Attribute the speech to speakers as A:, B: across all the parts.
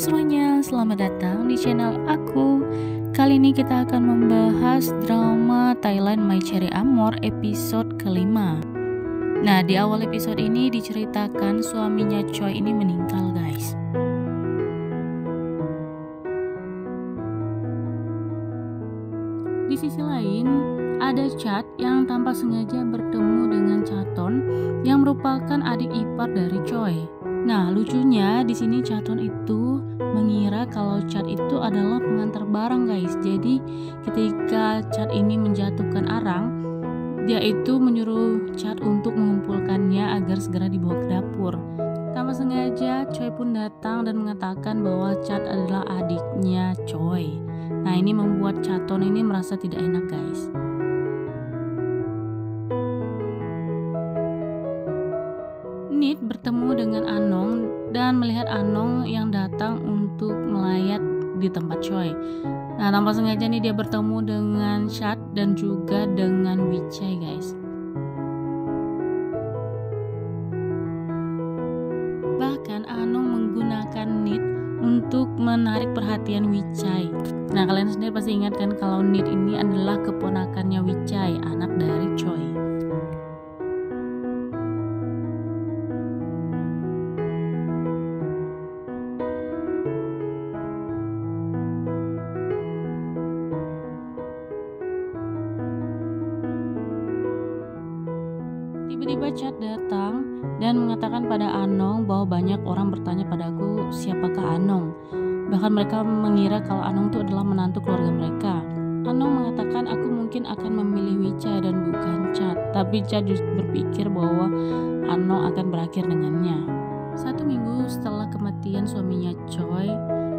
A: semuanya, selamat datang di channel aku. Kali ini kita akan membahas drama Thailand My Cherry Amor episode kelima. Nah, di awal episode ini diceritakan suaminya Choi ini meninggal, guys. Di sisi lain, ada Chat yang tanpa sengaja bertemu dengan Chaton yang merupakan adik ipar dari Choi. Nah, lucunya di sini Chaton itu mengira kalau Chat itu adalah pengantar barang, guys. Jadi, ketika Chat ini menjatuhkan arang, dia itu menyuruh Chat untuk mengumpulkannya agar segera dibawa ke dapur. Tanpa sengaja, Choi pun datang dan mengatakan bahwa Chat adalah adiknya Choi. Nah, ini membuat Chaton ini merasa tidak enak, guys. Nit bertemu dengan Anong dan melihat Anong yang datang untuk melayat di tempat Choi. Nah, tanpa sengaja nih dia bertemu dengan Chat dan juga dengan Wichai, guys. Bahkan Anong menggunakan Nit untuk menarik perhatian Wichai. Nah, kalian sendiri pasti ingat kan kalau Nit ini adalah keponakannya Wichai, anak dari Choi. Tiba-tiba Chat datang dan mengatakan pada Anong bahwa banyak orang bertanya padaku siapakah Anong. Bahkan mereka mengira kalau Anong itu adalah menantu keluarga mereka. Anong mengatakan aku mungkin akan memilih Wichai dan bukan Chat. Tapi Chat justru berpikir bahwa Anong akan berakhir dengannya. 1 minggu setelah kematian suaminya Choi,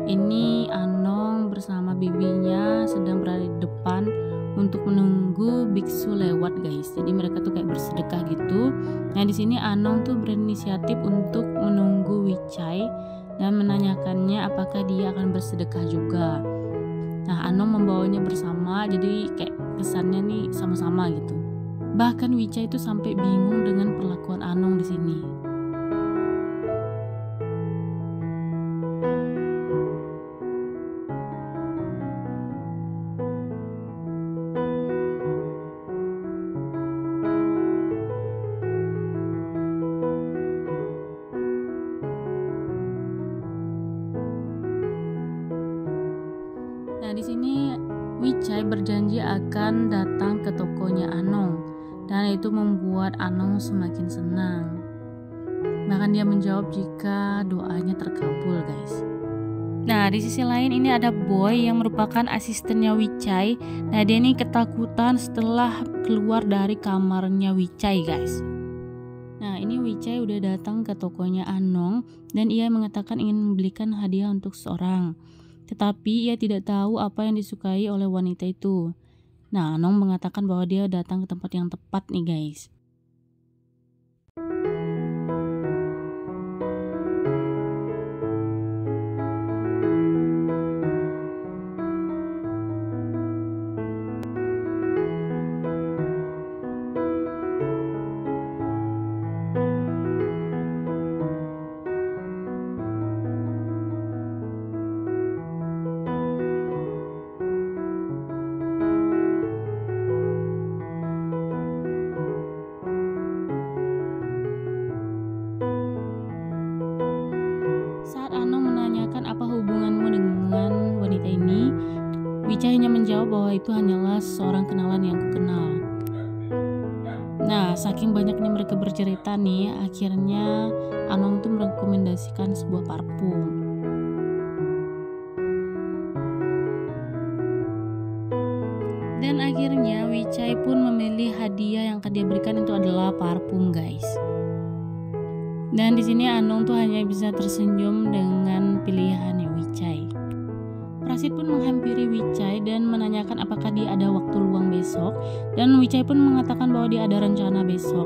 A: ini Anong bersama bibinya sedang berada di depan untuk menunggu biksu lewat, guys. Jadi mereka tuh kayak bersedekah gitu. Nah, di sini Anong tuh berinisiatif untuk menunggu Wichai dan menanyakannya apakah dia akan bersedekah juga. Nah, Anong membawanya bersama, jadi kayak kesannya nih sama-sama gitu. Bahkan Wichai itu sampai bingung dengan perlakuan Anong di sini. Nah, di sini Wichai berjanji akan datang ke tokonya Anong dan itu membuat Anong semakin senang. Bahkan dia menjawab jika doanya terkabul, guys. Nah, di sisi lain ini ada Boy yang merupakan asistennya Wichai. Nah, dia ini ketakutan setelah keluar dari kamarnya Wichai, guys. Nah, ini Wichai udah datang ke tokonya Anong dan ia mengatakan ingin membelikan hadiah untuk seorang. Tetapi ia tidak tahu apa yang disukai oleh wanita itu. Nah, Anong mengatakan bahwa dia datang ke tempat yang tepat nih, guys. Saat Anong menanyakan apa hubunganmu dengan wanita ini, Wichai hanya menjawab bahwa itu hanyalah seorang kenalan yang kukenal. Nah, saking banyaknya mereka bercerita nih, akhirnya Anong tuh merekomendasikan sebuah parfum. Dan akhirnya Wichai pun memilih hadiah yang akan dia berikan itu adalah parfum, guys. Dan di sini Anong tuh hanya bisa tersenyum dengan pilihannya Wichai. Prasid pun menghampiri Wichai dan menanyakan apakah dia ada waktu luang besok. Dan Wichai pun mengatakan bahwa dia ada rencana besok.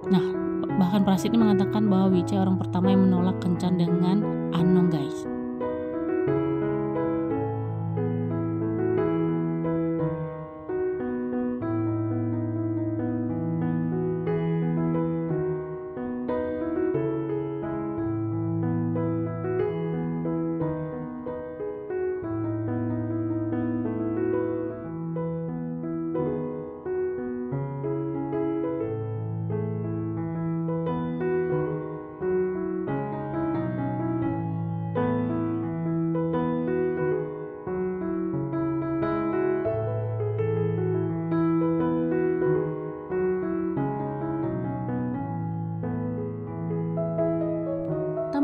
A: Nah, bahkan Prasid ini mengatakan bahwa Wichai orang pertama yang menolak kencan dengan Anong, guys.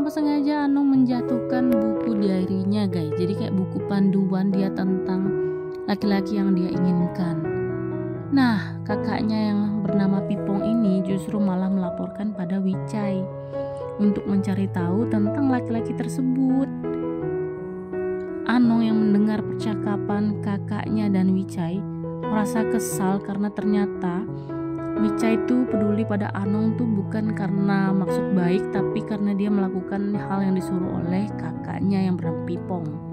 A: tanpa sengaja Anong menjatuhkan buku diarinya guys. Jadi kayak buku panduan dia tentang laki-laki yang dia inginkan. Nah, kakaknya yang bernama Pipong ini justru malah melaporkan pada Wicai untuk mencari tahu tentang laki-laki tersebut. Anong yang mendengar percakapan kakaknya dan Wicai merasa kesal karena ternyata Wicai itu peduli pada Anong tuh bukan karena maksud baik, tapi karena dia melakukan hal yang disuruh oleh kakaknya yang bernama Pipong.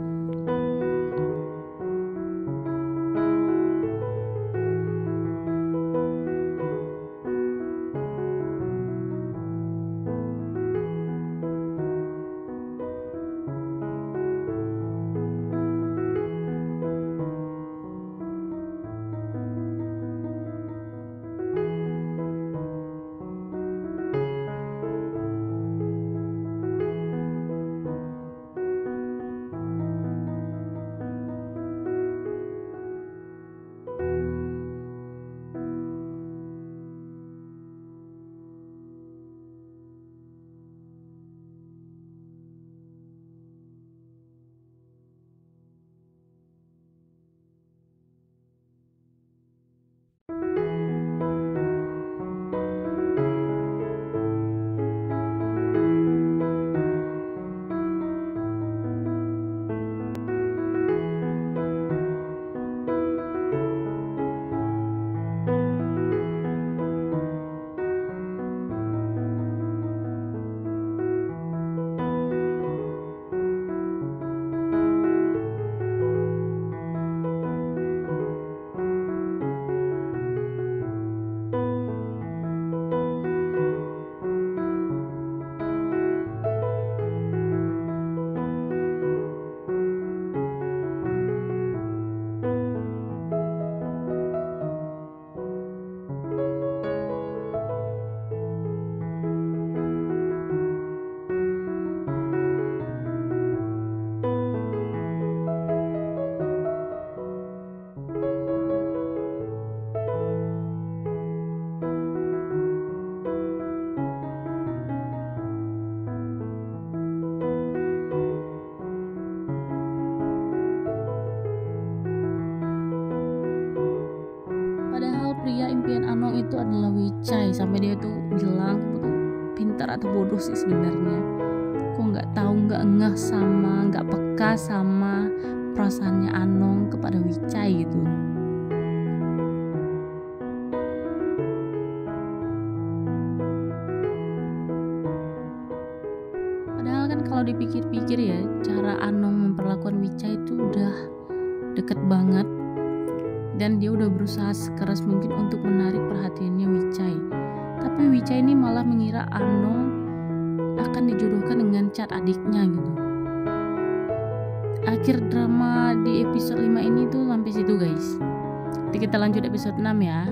A: Padahal pria impian Anong itu adalah Wicai, sampai dia tuh bilang aku tuh pintar atau bodoh sih sebenarnya. Kok nggak tahu, nggak ngeh sama, nggak peka sama perasaannya Anong kepada Wicai gitu. Padahal kan kalau dipikir-pikir ya, cara Anong memperlakukan Wicai itu udah deket banget. Dan dia udah berusaha sekeras mungkin untuk menarik perhatiannya Wicai. Tapi Wicai ini malah mengira Anong akan dijodohkan dengan Chad adiknya gitu. Akhir drama di episode 5 ini tuh sampai situ guys. Nanti kita lanjut episode 6 ya.